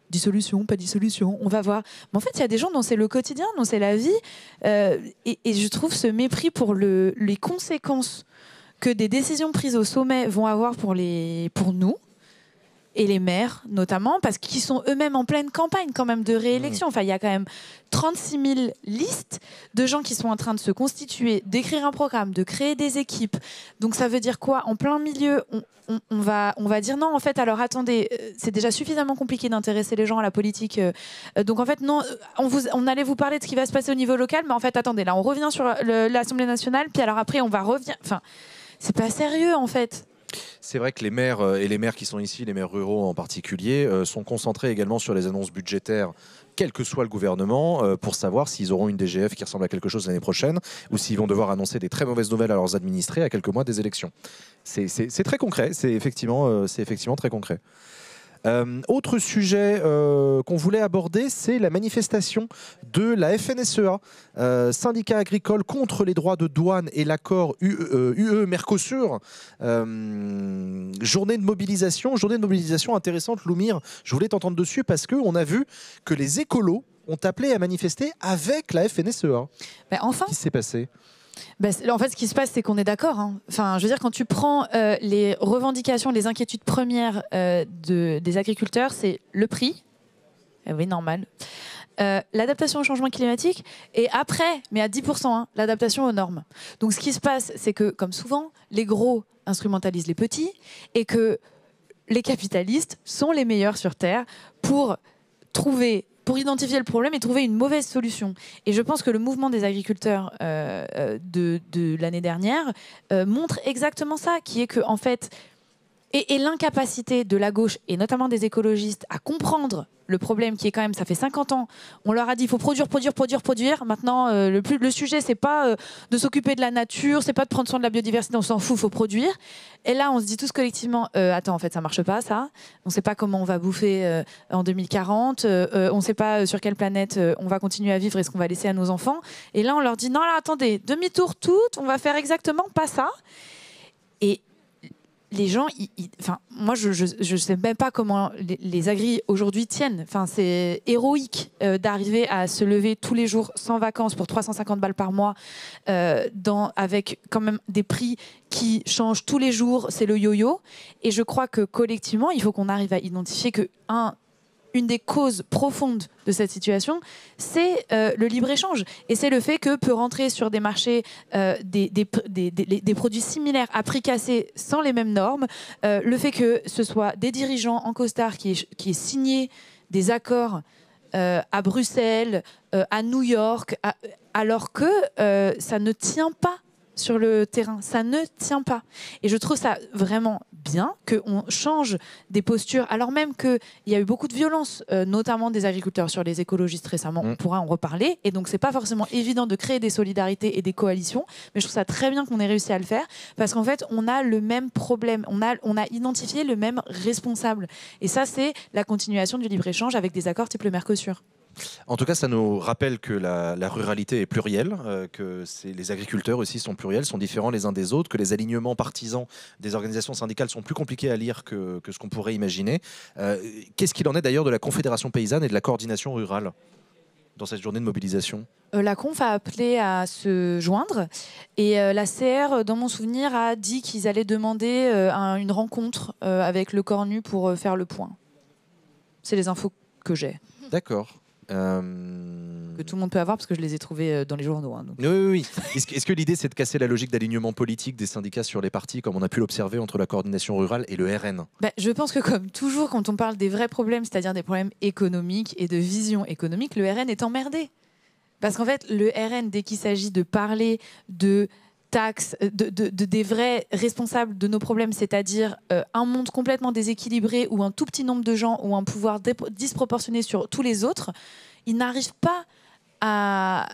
Dissolution, pas dissolution, on va voir. Mais en fait, il y a des gens dont c'est le quotidien, dont c'est la vie. Et je trouve ce mépris pour les conséquences que des décisions prises au sommet vont avoir pour nous, et les maires notamment, parce qu'ils sont eux-mêmes en pleine campagne quand même de réélection. Enfin, il y a quand même 36 000 listes de gens qui sont en train de se constituer, d'écrire un programme, de créer des équipes. Donc ça veut dire quoi? En plein milieu, on va dire non, en fait, alors attendez, c'est déjà suffisamment compliqué d'intéresser les gens à la politique. Donc en fait, non, on allait vous parler de ce qui va se passer au niveau local, mais en fait, attendez, là, on revient sur l'Assemblée nationale, puis alors après, on va revenir. Enfin, c'est pas sérieux, en fait. C'est vrai que les maires et les maires qui sont ici, les maires ruraux en particulier, sont concentrés également sur les annonces budgétaires, quel que soit le gouvernement, pour savoir s'ils auront une DGF qui ressemble à quelque chose l'année prochaine ou s'ils vont devoir annoncer des très mauvaises nouvelles à leurs administrés à quelques mois des élections. C'est très concret, c'est effectivement très concret. Autre sujet qu'on voulait aborder, c'est la manifestation de la FNSEA, syndicat agricole contre les droits de douane et l'accord UE-Mercosur. Journée de mobilisation intéressante, Loumir. Je voulais t'entendre dessus parce qu'on a vu que les écolos ont appelé à manifester avec la FNSEA. Enfin. Qu'est-ce qui s'est passé ? En fait, ce qui se passe, c'est qu'on est d'accord. Enfin, je veux dire, quand tu prends les revendications, les inquiétudes premières des agriculteurs, c'est le prix. Oui, normal. l'adaptation au changement climatique et après, mais à 10%, hein, l'adaptation aux normes. Donc ce qui se passe, c'est que, comme souvent, les gros instrumentalisent les petits et que les capitalistes sont les meilleurs sur Terre pour identifier le problème et trouver une mauvaise solution. Et je pense que le mouvement des agriculteurs de l'année dernière montre exactement ça, qui est que, en fait, et l'incapacité de la gauche, et notamment des écologistes, à comprendre le problème qui est quand même, ça fait 50 ans, on leur a dit il faut produire. Maintenant, le sujet, c'est pas de s'occuper de la nature, c'est pas de prendre soin de la biodiversité, on s'en fout, il faut produire. Et là, on se dit tous collectivement, attends, en fait, ça marche pas, ça. On sait pas comment on va bouffer en 2040, on sait pas sur quelle planète on va continuer à vivre et ce qu'on va laisser à nos enfants. Et là, on leur dit non, là, attendez, demi-tour toute, on va faire exactement pas ça. Et les gens, moi, je sais même pas comment les agris aujourd'hui tiennent. Enfin, c'est héroïque d'arriver à se lever tous les jours sans vacances pour 350 balles par mois, avec quand même des prix qui changent tous les jours. C'est le yo-yo. Et je crois que collectivement, il faut qu'on arrive à identifier que une des causes profondes de cette situation, c'est le libre-échange. Et c'est le fait que peut rentrer sur des marchés des produits similaires à prix cassé sans les mêmes normes. Le fait que ce soit des dirigeants en costard qui aient signé des accords à Bruxelles, à New York, alors que ça ne tient pas sur le terrain, ça ne tient pas. Et je trouve ça vraiment bien qu'on change des postures, alors même qu'il y a eu beaucoup de violence, notamment des agriculteurs sur les écologistes récemment, on pourra en reparler, et donc c'est pas forcément évident de créer des solidarités et des coalitions, mais je trouve ça très bien qu'on ait réussi à le faire, parce qu'en fait, on a le même problème, on a identifié le même responsable. Et ça, c'est la continuation du libre-échange avec des accords type le Mercosur. En tout cas, ça nous rappelle que la ruralité est plurielle, que les agriculteurs aussi sont pluriels, sont différents les uns des autres, que les alignements partisans des organisations syndicales sont plus compliqués à lire que ce qu'on pourrait imaginer. Qu'est-ce qu'il en est d'ailleurs de la Confédération paysanne et de la coordination rurale dans cette journée de mobilisation ? La Conf a appelé à se joindre et la CR, dans mon souvenir, a dit qu'ils allaient demander une rencontre avec le Cornu pour faire le point. C'est les infos que j'ai. D'accord. Que tout le monde peut avoir parce que je les ai trouvés dans les journaux. Hein, donc. Oui. Est-ce que l'idée c'est de casser la logique d'alignement politique des syndicats sur les partis, comme on a pu l'observer entre la coordination rurale et le RN ? Je pense que comme toujours, quand on parle des vrais problèmes, c'est-à-dire des problèmes économiques et de vision économique, le RN est emmerdé. Parce qu'en fait, le RN, dès qu'il s'agit de parler de taxes, des vrais responsables de nos problèmes, c'est-à-dire un monde complètement déséquilibré où un tout petit nombre de gens ont un pouvoir disproportionné sur tous les autres, ils n'arrivent pas à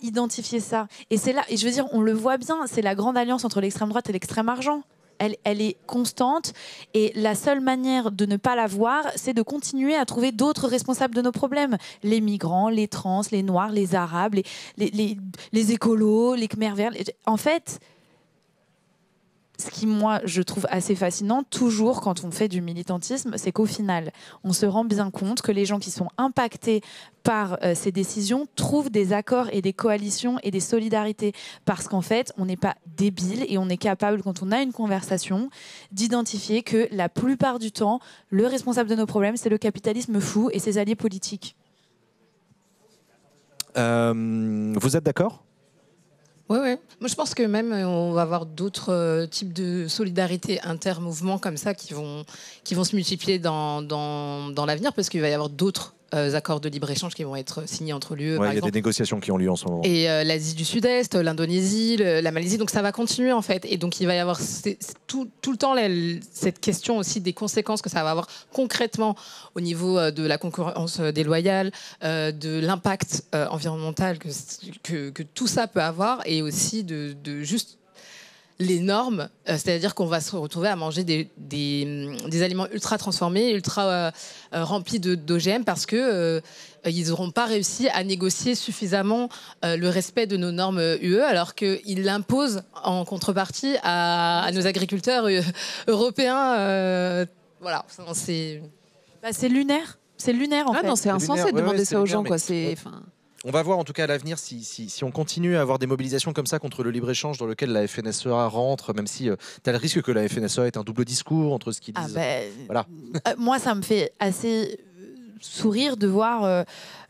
identifier ça. Et c'est là, et je veux dire, on le voit bien, c'est la grande alliance entre l'extrême droite et l'extrême argent. Elle est constante et la seule manière de ne pas la voir, c'est de continuer à trouver d'autres responsables de nos problèmes. Les migrants, les trans, les noirs, les arabes, les écolos, les Khmer verts. En fait, ce qui, moi, je trouve assez fascinant, toujours quand on fait du militantisme, c'est qu'au final, on se rend bien compte que les gens qui sont impactés par ces décisions trouvent des accords et des coalitions et des solidarités. Parce qu'en fait, on n'est pas débile et on est capable, quand on a une conversation, d'identifier que la plupart du temps, le responsable de nos problèmes, c'est le capitalisme fou et ses alliés politiques. Vous êtes d'accord ? Oui. Moi, je pense que même on va avoir d'autres types de solidarité intermouvements comme ça qui vont se multiplier dans l'avenir, parce qu'il va y avoir d'autres accords de libre-échange qui vont être signés entre l'UE. Il y a des négociations qui ont lieu en ce moment. Et l'Asie du Sud-Est, l'Indonésie, la Malaisie, donc ça va continuer en fait. Et donc il va y avoir tout le temps cette question aussi des conséquences que ça va avoir concrètement au niveau de la concurrence déloyale, de l'impact environnemental que tout ça peut avoir, et aussi de juste les normes, c'est-à-dire qu'on va se retrouver à manger des aliments ultra transformés, ultra remplis d'OGM, parce que ils n'auront pas réussi à négocier suffisamment le respect de nos normes UE, alors qu'ils l'imposent en contrepartie à nos agriculteurs européens. Voilà, c'est lunaire. C'est lunaire en fait. Non, c'est insensé de demander ça aux gens, quoi. On va voir en tout cas à l'avenir si on continue à avoir des mobilisations comme ça contre le libre-échange dans lequel la FNSEA rentre, même si tu as le risque que la FNSEA ait un double discours entre ce qu'ils disent. Voilà. Moi, ça me fait assez sourire de voir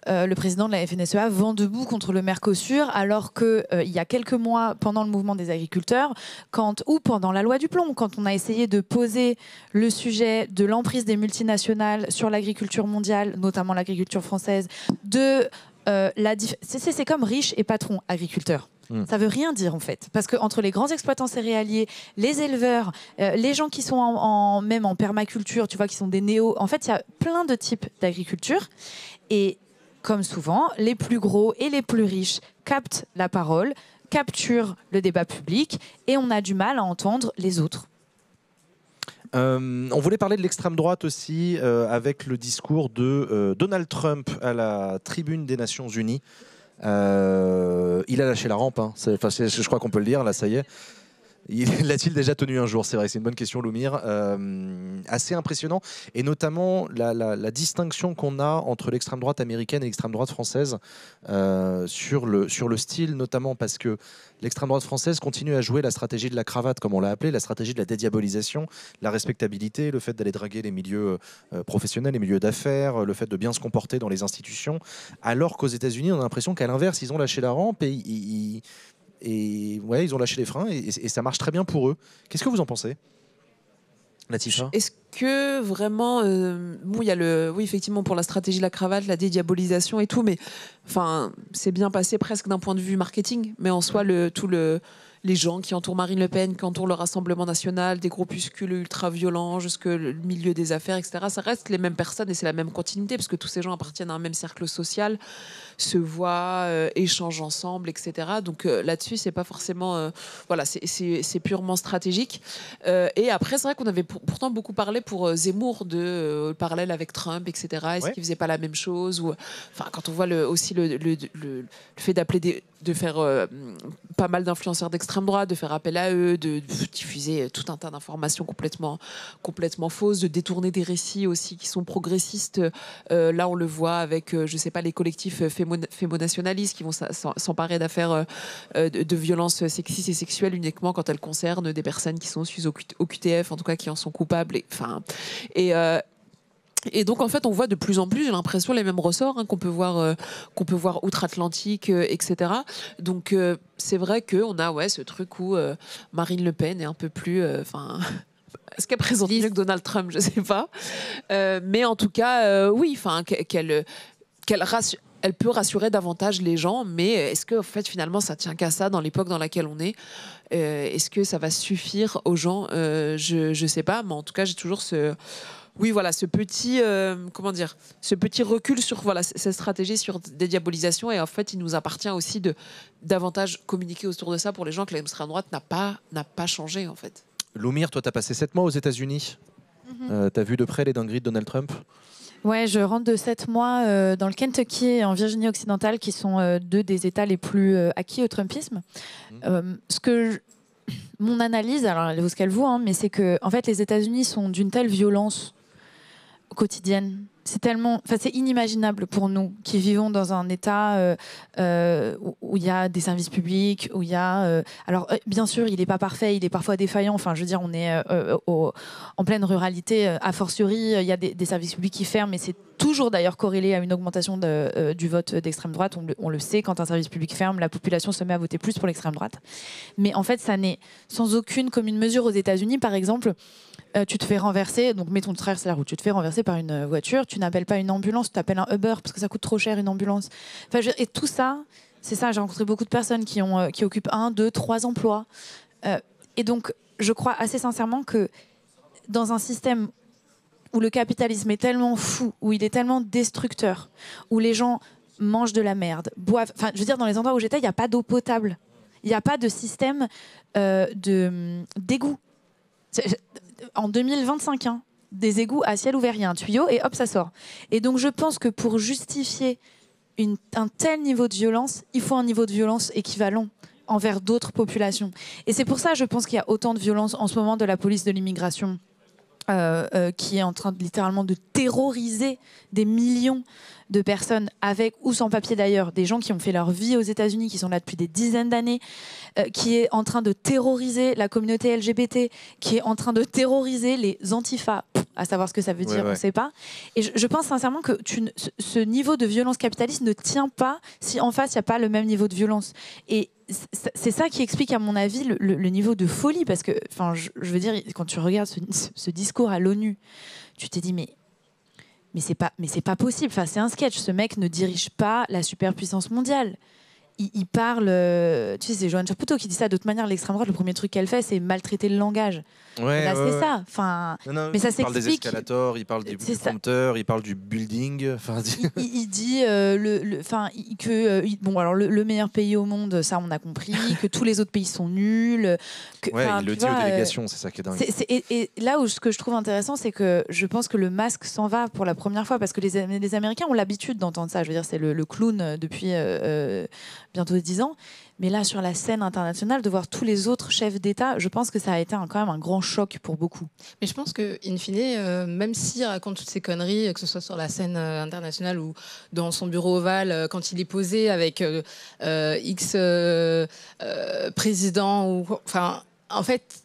le président de la FNSEA vent debout contre le Mercosur, alors qu'il y a quelques mois, pendant le mouvement des agriculteurs, ou pendant la loi du plomb, quand on a essayé de poser le sujet de l'emprise des multinationales sur l'agriculture mondiale, notamment l'agriculture française, c'est comme riche et patron agriculteur. Ça veut rien dire en fait, parce qu'entre les grands exploitants céréaliers, les éleveurs, les gens qui sont même en permaculture, tu vois, qui sont des néos, en fait il y a plein de types d'agriculture, et comme souvent, les plus gros et les plus riches captent la parole, capturent le débat public, et on a du mal à entendre les autres. On voulait parler de l'extrême droite aussi, avec le discours de Donald Trump à la tribune des Nations Unies. Il a lâché la rampe, hein. Je crois qu'on peut le dire, là ça y est. L'a-t-il déjà tenu un jour? C'est vrai, c'est une bonne question, Loumir. Assez impressionnant, et notamment la distinction qu'on a entre l'extrême droite américaine et l'extrême droite française sur le style, notamment parce que l'extrême droite française continue à jouer la stratégie de la cravate, comme on l'a appelé, la stratégie de la dédiabolisation, la respectabilité, le fait d'aller draguer les milieux professionnels, les milieux d'affaires, le fait de bien se comporter dans les institutions, alors qu'aux États-Unis, on a l'impression qu'à l'inverse, ils ont lâché la rampe et ouais, ils ont lâché les freins et ça marche très bien pour eux. Qu'est-ce que vous en pensez, Latifa? Est-ce que vraiment, il y a oui, effectivement, pour la stratégie de la cravate, la dédiabolisation et tout, mais enfin, c'est bien passé presque d'un point de vue marketing, mais en soi, les gens qui entourent Marine Le Pen, qui entourent le Rassemblement national, des groupuscules ultra-violents, jusque le milieu des affaires, etc., ça reste les mêmes personnes et c'est la même continuité, parce que tous ces gens appartiennent à un même cercle social, se voient, échangent ensemble, etc. Donc là-dessus, c'est pas forcément... voilà, c'est purement stratégique. Et après, c'est vrai qu'on avait pourtant beaucoup parlé pour Zemmour de parallèle avec Trump, etc. Est-ce qu'il faisait pas la même chose, ou, enfin, quand on voit aussi le fait d'appeler de faire pas mal d'influenceurs d'extrême droite, de faire appel à eux, de diffuser tout un tas d'informations complètement fausses, de détourner des récits aussi qui sont progressistes. Là, on le voit avec, je sais pas, les collectifs fémonationalistes qui vont s'emparer d'affaires de violences sexistes et sexuelles uniquement quand elles concernent des personnes qui sont suivies au QTF, en tout cas qui en sont coupables. Et donc en fait on voit de plus en plus, j'ai l'impression, les mêmes ressorts qu'on peut voir outre-Atlantique, etc. Donc c'est vrai qu'on a ce truc où Marine Le Pen est un peu plus... est-ce qu'elle présente mieux que Donald Trump? Je sais pas. Mais en tout cas, oui, elle peut rassurer davantage les gens, mais est-ce que en fait, finalement, ça tient qu'à ça dans l'époque dans laquelle on est? Est-ce que ça va suffire aux gens? Je sais pas, mais en tout cas, j'ai toujours ce petit recul sur cette stratégie sur dédiabolisation, et en fait il nous appartient aussi de davantage communiquer autour de ça pour les gens, que l'extrême droite n'a pas changé en fait. Loumir, toi tu as passé 7 mois aux États-Unis. Tu as vu de près les dingueries de Donald Trump? Ouais, je rentre de 7 mois dans le Kentucky et en Virginie occidentale, qui sont deux des États les plus acquis au Trumpisme. Mon analyse, alors elle vaut ce qu'elle vaut, hein, mais c'est que en fait les États-Unis sont d'une telle violence quotidienne. C'est inimaginable pour nous qui vivons dans un État où il y a des services publics, où il y a... alors, bien sûr, il n'est pas parfait, il est parfois défaillant. Enfin, je veux dire, on est en pleine ruralité. A fortiori, il y a des services publics qui ferment, mais c'est toujours d'ailleurs corrélé à une augmentation du vote d'extrême droite. On le sait, quand un service public ferme, la population se met à voter plus pour l'extrême droite. Mais en fait, ça n'est sans aucune commune mesure aux États-Unis. Par exemple, tu te fais renverser, donc mettons, tu traverses la route, tu te fais renverser par une voiture, tu n'appelles pas une ambulance, tu appelles un Uber parce que ça coûte trop cher une ambulance. Enfin, et tout ça, c'est ça, j'ai rencontré beaucoup de personnes qui occupent 1, 2, 3 emplois. Et donc, je crois assez sincèrement que dans un système où le capitalisme est tellement fou, où il est tellement destructeur, où les gens mangent de la merde, boivent... Enfin, je veux dire, dans les endroits où j'étais, il n'y a pas d'eau potable. Il n'y a pas de système d'égout. En 2025, hein, des égouts à ciel ouvert, il y a un tuyau et hop, ça sort. Et donc je pense que pour justifier un tel niveau de violence, il faut un niveau de violence équivalent envers d'autres populations. Et c'est pour ça, je pense qu'il y a autant de violence en ce moment de la police de l'immigration qui est en train littéralement de terroriser des millions de personnes avec ou sans papier d'ailleurs, des gens qui ont fait leur vie aux États-Unis, qui sont là depuis des dizaines d'années, qui est en train de terroriser la communauté LGBT, qui est en train de terroriser les antifas, à savoir ce que ça veut dire, on ne sait pas. Et je pense sincèrement que ce niveau de violence capitaliste ne tient pas si en face, il n'y a pas le même niveau de violence. Et c'est ça qui explique, à mon avis, le niveau de folie. Parce que, je veux dire, quand tu regardes ce discours à l'ONU, tu t'es dit, mais c'est pas possible. Enfin, c'est un sketch. Ce mec ne dirige pas la superpuissance mondiale. Il parle... tu sais, c'est Joanne Chapoutot qui dit ça. D'autre manière, l'extrême droite, le premier truc qu'elle fait, c'est maltraiter le langage. Là, c'est ça. Enfin, mais ça s'explique. Il parle des escalators, il parle du prompteur, il parle du building. Il dit que bon, alors le meilleur pays au monde, ça on a compris, que tous les autres pays sont nuls. Il le dit aux délégations, c'est ça qui est dingue. Et là où ce que je trouve intéressant, c'est que je pense que le masque s'en va pour la première fois, parce que les Américains ont l'habitude d'entendre ça. Je veux dire, c'est le clown depuis bientôt 10 ans. Mais là, sur la scène internationale, de voir tous les autres chefs d'État, je pense que ça a été quand même un grand choc pour beaucoup. Mais je pense que, in fine, même s'il raconte toutes ces conneries, que ce soit sur la scène internationale ou dans son bureau ovale, quand il est posé avec X président, en fait,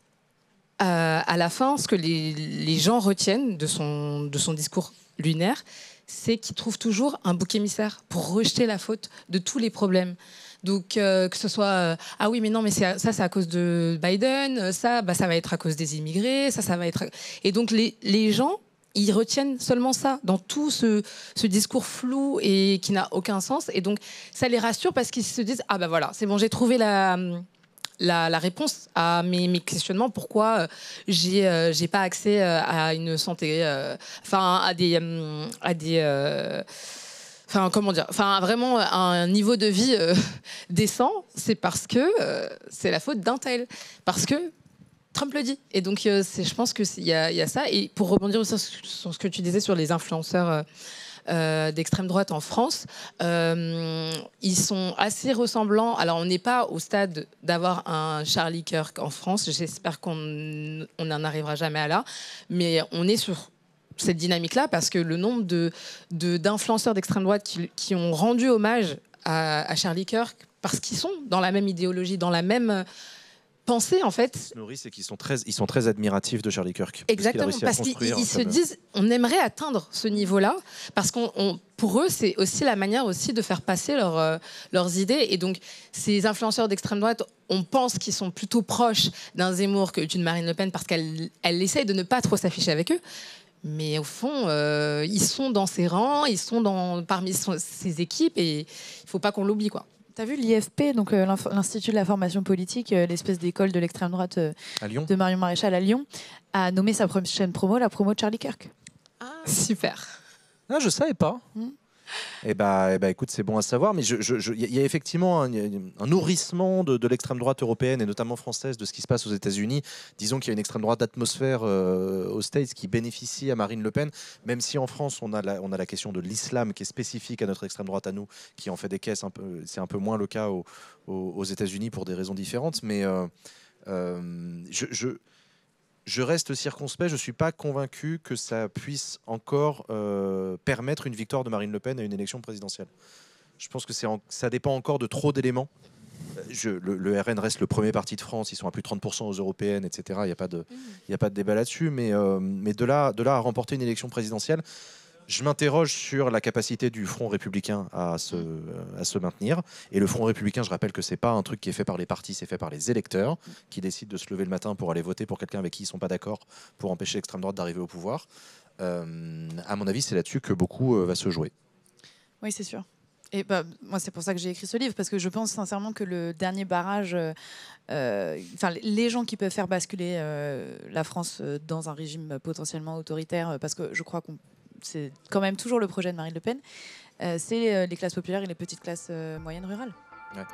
à la fin, ce que les gens retiennent de son discours lunaire, c'est qu'il trouve toujours un bouc émissaire pour rejeter la faute de tous les problèmes. Donc, que ce soit ah oui, mais non, mais ça c'est à cause de Biden, ça va être à cause des immigrés, ça va être. Et donc, les gens, ils retiennent seulement ça dans tout ce discours flou et qui n'a aucun sens. Et donc, ça les rassure parce qu'ils se disent ah voilà, c'est bon, j'ai trouvé la réponse à mes questionnements. Pourquoi j'ai pas accès à une santé, vraiment un niveau de vie décent, c'est parce que c'est la faute d'un tel. Parce que Trump le dit. Et donc, je pense qu'il y a ça. Et pour rebondir sur ce que tu disais sur les influenceurs d'extrême droite en France, ils sont assez ressemblants. Alors, on n'est pas au stade d'avoir un Charlie Kirk en France. J'espère qu'on n'en arrivera jamais à là. Mais on est sur cette dynamique-là, parce que le nombre d'influenceurs d'extrême droite qui ont rendu hommage à Charlie Kirk, parce qu'ils sont dans la même idéologie, dans la même pensée, en fait. Ce nourrit, c'est qu'ils sont très admiratifs de Charlie Kirk. Exactement, parce qu'ils se disent, on aimerait atteindre ce niveau-là, parce pour eux, c'est aussi la manière aussi de faire passer leurs idées. Et donc, ces influenceurs d'extrême droite, on pense qu'ils sont plutôt proches d'un Zemmour que d'une Marine Le Pen, parce qu'elle essaye de ne pas trop s'afficher avec eux. Mais au fond, ils sont dans ses rangs, ils sont parmi ses équipes, et il ne faut pas qu'on l'oublie, quoi. Tu as vu l'IFP, donc l'Institut de la formation politique, l'espèce d'école de l'extrême droite de Marion Maréchal à Lyon, a nommé sa prochaine promo la promo de Charlie Kirk. Ah, super. Ah, je ne savais pas. Eh ben, écoute, c'est bon à savoir, mais il y a effectivement un nourrissement de l'extrême droite européenne et notamment française de ce qui se passe aux États-Unis. Disons qu'il y a une extrême droite d'atmosphère aux States qui bénéficie à Marine Le Pen, même si en France on a la question de l'islam qui est spécifique à notre extrême droite à nous, qui en fait des caisses. C'est un peu moins le cas aux États-Unis pour des raisons différentes, mais je reste circonspect, je ne suis pas convaincu que ça puisse encore permettre une victoire de Marine Le Pen à une élection présidentielle. Je pense que ça dépend encore de trop d'éléments. Le RN reste le premier parti de France, ils sont à plus de 30% aux européennes, etc. Il n'y a pas de débat là-dessus, mais de là à remporter une élection présidentielle, je m'interroge sur la capacité du Front républicain à se maintenir. Et le Front républicain, je rappelle que ce n'est pas un truc qui est fait par les partis, c'est fait par les électeurs qui décident de se lever le matin pour aller voter pour quelqu'un avec qui ils ne sont pas d'accord pour empêcher l'extrême droite d'arriver au pouvoir. À mon avis, c'est là-dessus que beaucoup va se jouer. Oui, c'est sûr. Et moi, c'est pour ça que j'ai écrit ce livre, parce que je pense sincèrement que le dernier barrage, les gens qui peuvent faire basculer la France dans un régime potentiellement autoritaire, parce que je crois qu'on c'est quand même toujours le projet de Marine Le Pen, c'est les classes populaires et les petites classes moyennes rurales. Ouais.